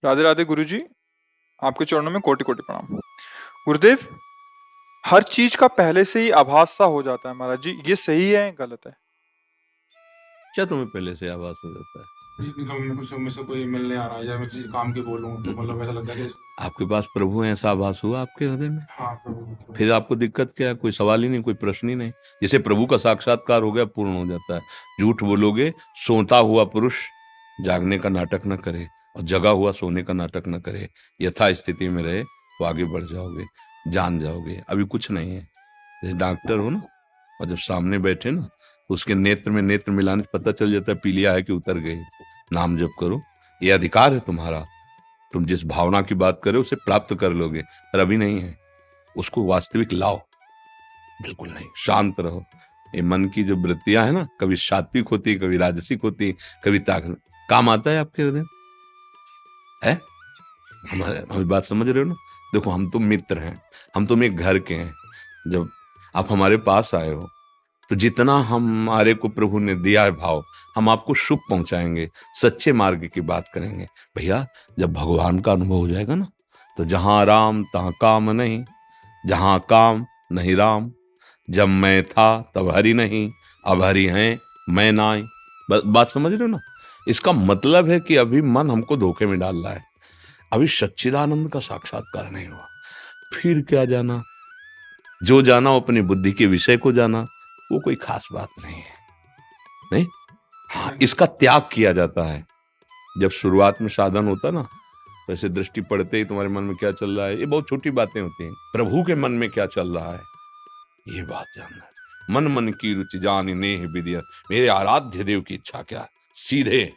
राधे राधे गुरुजी। आपके चरणों में कोटि कोटि प्रणाम। गुरुदेव, हर चीज का पहले से ही आभास सा हो जाता है महाराज जी, ये सही है गलत है? क्या तुम्हें पहले से आभास हो जाता है? कुछ में से कोई मिलने आ रहा है या मैं किसी काम की बोलूं तो मतलब ऐसा लगता है कि आपके पास प्रभु है, ऐसा आभास हुआ आपके हृदय में? हाँ प्रभु। फिर आपको दिक्कत क्या है? कोई सवाल ही नहीं, कोई प्रश्न ही नहीं। जिसे प्रभु का साक्षात्कार हो गया, पूर्ण हो जाता है। झूठ बोलोगे, सोता हुआ पुरुष जागने का नाटक न करे और जगा हुआ सोने का नाटक न करे। यथा स्थिति में रहे तो आगे बढ़ जाओगे, जान जाओगे। अभी कुछ नहीं है। जैसे डॉक्टर हो ना, और जब सामने बैठे ना तो उसके नेत्र में नेत्र मिलाने से पता चल जाता है पीलिया है कि उतर गई। नाम जप करो, ये अधिकार है तुम्हारा। तुम जिस भावना की बात करो उसे प्राप्त कर लोगे, पर अभी नहीं है। उसको वास्तविक लाओ। बिल्कुल नहीं, शांत रहो। ये मन की जो वृत्तियां है ना, कभी सात्विक होती, कभी राजसिक होती, कभी ताक काम आता है आपके हृदय है। हमारी बात समझ रहे हो ना? देखो, हम तो मित्र हैं, हम तुम एक घर के हैं। जब आप हमारे पास आए हो तो जितना हमारे को प्रभु ने दिया है भाव, हम आपको सुख पहुंचाएंगे, सच्चे मार्ग की बात करेंगे। भैया, जब भगवान का अनुभव हो जाएगा ना, तो जहां राम तहां काम नहीं, जहां काम नहीं राम। जब मैं था तब हरि नहीं, अब हरि हैं मैं नाई। बात समझ रहे हो ना? इसका मतलब है कि अभी मन हमको धोखे में डाल रहा है। अभी सच्चिदानंद का साक्षात्कार नहीं हुआ। फिर क्या जाना? जो जाना वो अपनी बुद्धि के विषय को जाना, वो कोई खास बात नहीं है। नहीं, हाँ, इसका त्याग किया जाता है। जब शुरुआत में साधन होता ना, तो ऐसे दृष्टि पड़ते ही तुम्हारे मन में क्या चल रहा है, ये बहुत छोटी बातें होती हैं। प्रभु के मन में क्या चल रहा है, ये बात जानना है। मन मन की रुचि जानी नेह विधिया, मेरे आराध्य देव की इच्छा क्या है, सीधे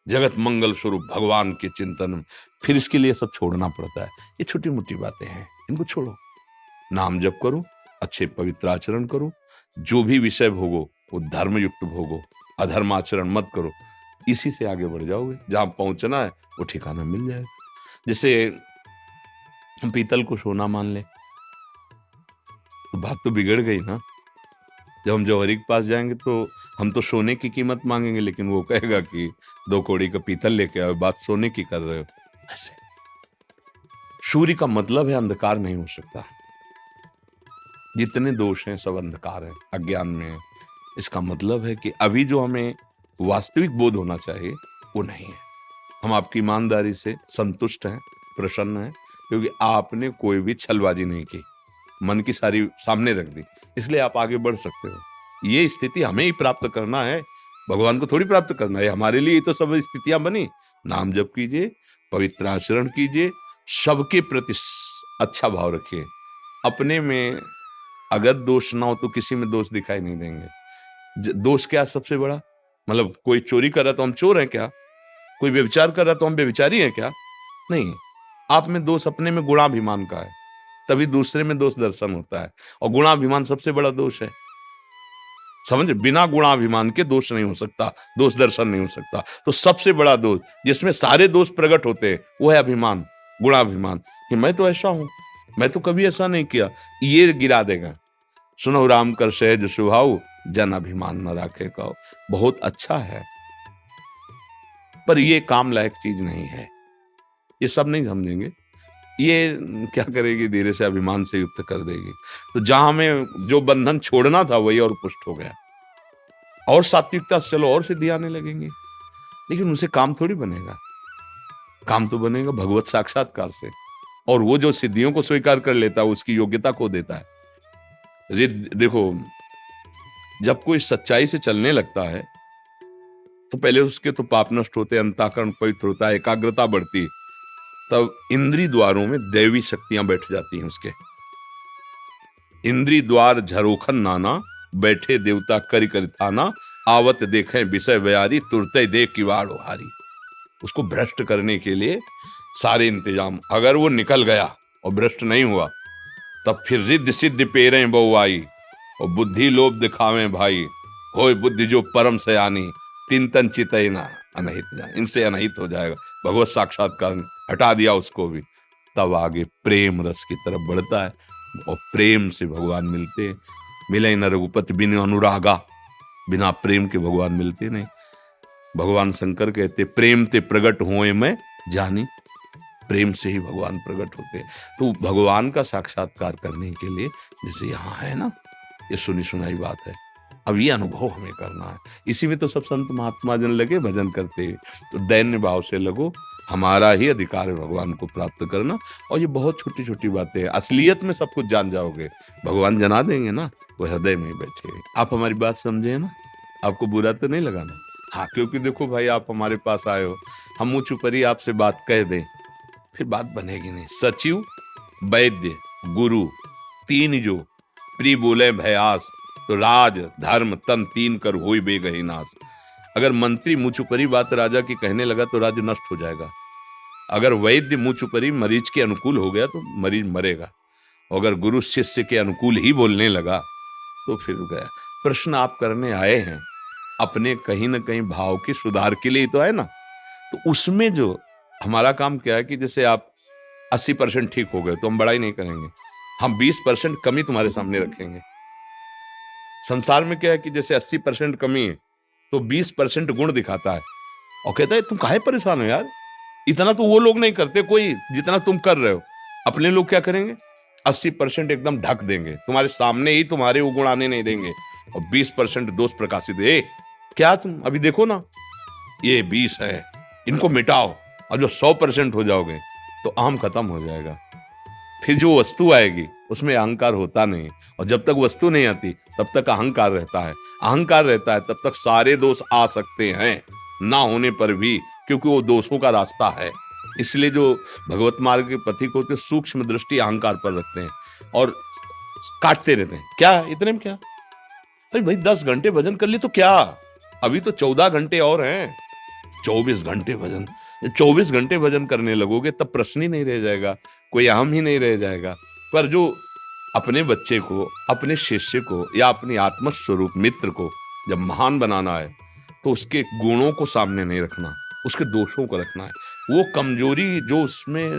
जगत मंगल स्वरूप भगवान के चिंतन में। फिर इसके लिए सब छोड़ना पड़ता है। ये छोटी मोटी बातें हैं, इनको छोड़ो। नाम जप करो, अच्छे पवित्र आचरण करो, जो भी विषय भोगो वो धर्म युक्त भोगो, अधर्म आचरण मत करो। इसी से आगे बढ़ जाओगे, जहां पहुंचना है वो ठिकाना मिल जाएगा। जैसे हम पीतल को सोना मान ले तो बात तो बिगड़ गई ना। जब हम जौहरी के पास जाएंगे तो हम तो सोने की कीमत मांगेंगे, लेकिन वो कहेगा कि 2 कौड़ी का पीतल लेके आओ, बात सोने की कर रहे हो। ऐसे सूर्य का मतलब है अंधकार नहीं हो सकता। जितने दोष हैं सब अंधकार है, अज्ञान में है। इसका मतलब है कि अभी जो हमें वास्तविक बोध होना चाहिए वो नहीं है। हम आपकी ईमानदारी से संतुष्ट हैं, प्रसन्न हैं, क्योंकि आपने कोई भी छलबाजी नहीं की, मन की सारी सामने रख दी, इसलिए आप आगे बढ़ सकते हो। ये स्थिति हमें ही प्राप्त करना है, भगवान को थोड़ी प्राप्त करना है। हमारे लिए तो सब स्थितियां बनी। नाम जप कीजिए, पवित्र आचरण कीजिए, सबके प्रति अच्छा भाव रखिए। अपने में अगर दोष ना हो तो किसी में दोष दिखाई नहीं देंगे। दोष क्या सबसे बड़ा? मतलब कोई चोरी कर रहा तो हम चोर हैं क्या? कोई व्यभिचार कर रहा तो हम व्यभिचारी हैं क्या? नहीं। आप में दोष अपने में गुणाभिमान का है, तभी दूसरे में दोष दर्शन होता है। और गुणाभिमान सबसे बड़ा दोष है। समझे? बिना गुणाभिमान के दोष नहीं हो सकता, दोष दर्शन नहीं हो सकता। तो सबसे बड़ा दोष जिसमें सारे दोष प्रकट होते हैं वो है अभिमान, गुणाभिमान, कि मैं तो ऐसा हूं, मैं तो कभी ऐसा नहीं किया। ये गिरा देगा। सुनो राम कर सहज स्वभाव, जन अभिमान न राखे कहो। बहुत अच्छा है, पर ये काम लायक चीज नहीं है। ये सब नहीं समझेंगे। ये क्या करेगी? धीरे से अभिमान से युक्त कर देगी। तो जहां हमें जो बंधन छोड़ना था वही और पुष्ट हो गया। और सात्विकता से चलो और सिद्धि आने लगेंगी, लेकिन उनसे काम थोड़ी बनेगा। काम तो बनेगा भगवत साक्षात्कार से। और वो जो सिद्धियों को स्वीकार कर लेता है उसकी योग्यता खो देता है। देखो, जब कोई सच्चाई से चलने लगता है तो पहले उसके तो पाप नष्ट होते, अंतःकरण पवित्र होता है, एकाग्रता बढ़ती, तब इंद्री द्वारों में दैवी शक्तियां बैठ जाती हैं उसके। इंद्री द्वार झरोखन नाना, बैठे देवता करि करि थाना, आवत देखें विषय बयारी, तुरते देख किवाड़ हारी। उसको भ्रष्ट करने के लिए सारे इंतजाम। अगर वो निकल गया और भ्रष्ट नहीं हुआ, तब फिर रिद्ध सिद्ध पेरे बहु आई, और बुद्धि लोभ दिखावे भाई, होय बुद्धि जो परम सयानी, तीन तन चितई ना अनहित जाए। इनसे अनहित हो जाएगा। भगवत साक्षात्कार ने हटा दिया उसको भी, तब आगे प्रेम रस की तरफ बढ़ता है, और प्रेम से भगवान मिलते हैं। मिले न रघुपति बिन अनुरागा, बिना प्रेम के भगवान मिलते नहीं। भगवान शंकर कहते प्रेम ते प्रगट होए मैं जानी, प्रेम से ही भगवान प्रकट होते हैं। तो भगवान का साक्षात्कार करने के लिए जैसे यहाँ है ना, ये सुनी सुनाई बात है, अब ये अनुभव हमें करना है। इसी में तो सब संत महात्मा जन लगे भजन करते हैं। तो दैन्य भाव से लगो, हमारा ही अधिकार है भगवान को प्राप्त करना। और ये बहुत छोटी छोटी बातें हैं, असलियत में सब कुछ जान जाओगे, भगवान जना देंगे ना, वो हृदय में ही बैठे। आप हमारी बात समझे ना, आपको बुरा तो नहीं लगा ना? हाँ, क्योंकि देखो भाई, आप हमारे पास आए हो, हम मुँह छुपरी आपसे बात कह दें, फिर बात बनेगी नहीं। सचिव, वैद्य, गुरु, तीन जो प्री बोले भयास, तो राज धर्म तन तीन कर होई बेगही नाश। अगर मंत्री मुँह छुपरी बात राजा की कहने लगा तो राज्य नष्ट हो जाएगा। अगर वैद्य मुँह छुपरी मरीज के अनुकूल हो गया तो मरीज मरेगा। अगर गुरु शिष्य के अनुकूल ही बोलने लगा तो फिर गया। प्रश्न आप करने आए हैं अपने कहीं ना कहीं भाव के सुधार के लिए तो है ना। तो उसमें जो हमारा काम क्या है कि जैसे आप 80% ठीक हो गए तो हम बड़ाई नहीं करेंगे, हम 20% कमी तुम्हारे सामने रखेंगे। संसार में क्या है कि जैसे 80% कमी है तो 20% गुण दिखाता है और कहता है तुम काहे परेशान हो यार, इतना तो वो लोग नहीं करते कोई जितना तुम कर रहे हो। अपने लोग क्या करेंगे, 80% एकदम ढक देंगे, तुम्हारे सामने ही तुम्हारे वो गुण आने नहीं देंगे, और 20% दोष प्रकाशित। ए क्या तुम अभी देखो ना, ये 20 है, इनको मिटाओ, और जो 100% हो जाओगे तो आम खत्म हो जाएगा। फिर जो वस्तु आएगी उसमें अहंकार होता नहीं, और जब तक वस्तु नहीं आती तब तक अहंकार रहता है। अहंकार रहता है तब तक सारे दोष आ सकते हैं ना होने पर भी, क्योंकि वो दोषों का रास्ता है। इसलिए जो भगवत मार्ग के पथिक होते सूक्ष्म दृष्टि अहंकार पर रखते हैं और काटते रहते हैं। क्या इतने में क्या, अरे भाई 10 घंटे भजन कर लिए तो क्या, अभी तो 14 घंटे और हैं। 24 घंटे भजन, 24 घंटे भजन करने लगोगे तब प्रश्न ही नहीं रह जाएगा, कोई अहम ही नहीं रह जाएगा। पर जो अपने बच्चे को, अपने शिष्य को या अपनी आत्मस्वरूप मित्र को जब महान बनाना है तो उसके गुणों को सामने नहीं रखना, उसके दोषों को रखना है। वो कमजोरी जो उसमें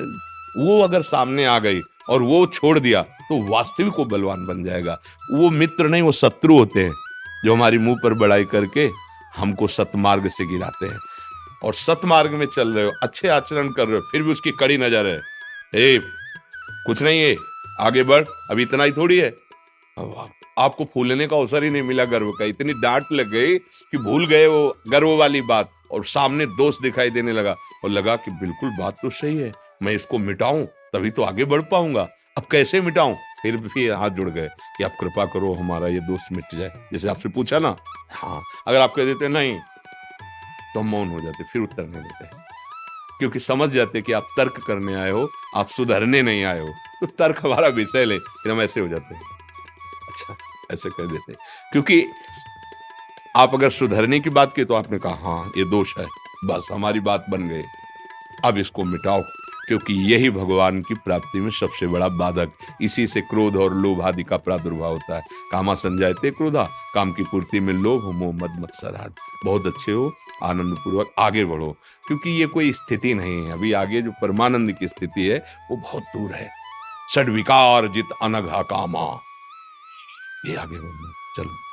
वो अगर सामने आ गई और वो छोड़ दिया तो वास्तविक वो बलवान बन जाएगा। वो मित्र नहीं, वो शत्रु होते हैं जो हमारी मुंह पर बड़ाई करके हमको सतमार्ग से गिराते हैं। और सतमार्ग में चल रहे हो, अच्छे आचरण कर रहे हो, फिर भी उसकी कड़ी नजर है, ए कुछ नहीं है, आगे बढ़, अभी इतना ही थोड़ी है। आपको फूलने का अवसर ही नहीं मिला गर्व का, इतनी डांट लग गई कि भूल गए वो गर्व वाली बात, और सामने दोष दिखाई देने लगा और लगा कि बिल्कुल बात तो सही है, मैं इसको मिटाऊं तभी तो आगे बढ़ पाऊंगा। अब कैसे मिटाऊं, फिर हाथ जुड़ गए कि आप कृपा करो हमारा ये दोस्त मिट जाए। जैसे आपसे पूछा ना, हाँ, अगर आप कह देते नहीं तो हम मौन हो जाते, फिर उत्तर नहीं देते, क्योंकि समझ जाते कि आप तर्क करने आए हो, आप सुधरने नहीं आए हो। तो तर्क हमारा विषय ले, फिर हम ऐसे हो जाते हैं, अच्छा ऐसे कह देते, क्योंकि आप अगर सुधरने की बात की तो आपने कहा हाँ ये दोष है, बस हमारी बात बन गई, अब इसको मिटाओ, क्योंकि यही भगवान की प्राप्ति में सबसे बड़ा बाधक। इसी से क्रोध और लोभ आदि का प्रादुर्भाव होता है। कामा संजायते क्रोधा, काम की पूर्ति में लोभ मोह मद मत्सराद। बहुत अच्छे हो, आनंद पूर्वक आगे बढ़ो, क्योंकि ये कोई स्थिति नहीं है। अभी आगे जो परमानंद की स्थिति है वो बहुत दूर है। षड विकार जित अनघा कामा, ये आगे बढ़ना, चलो।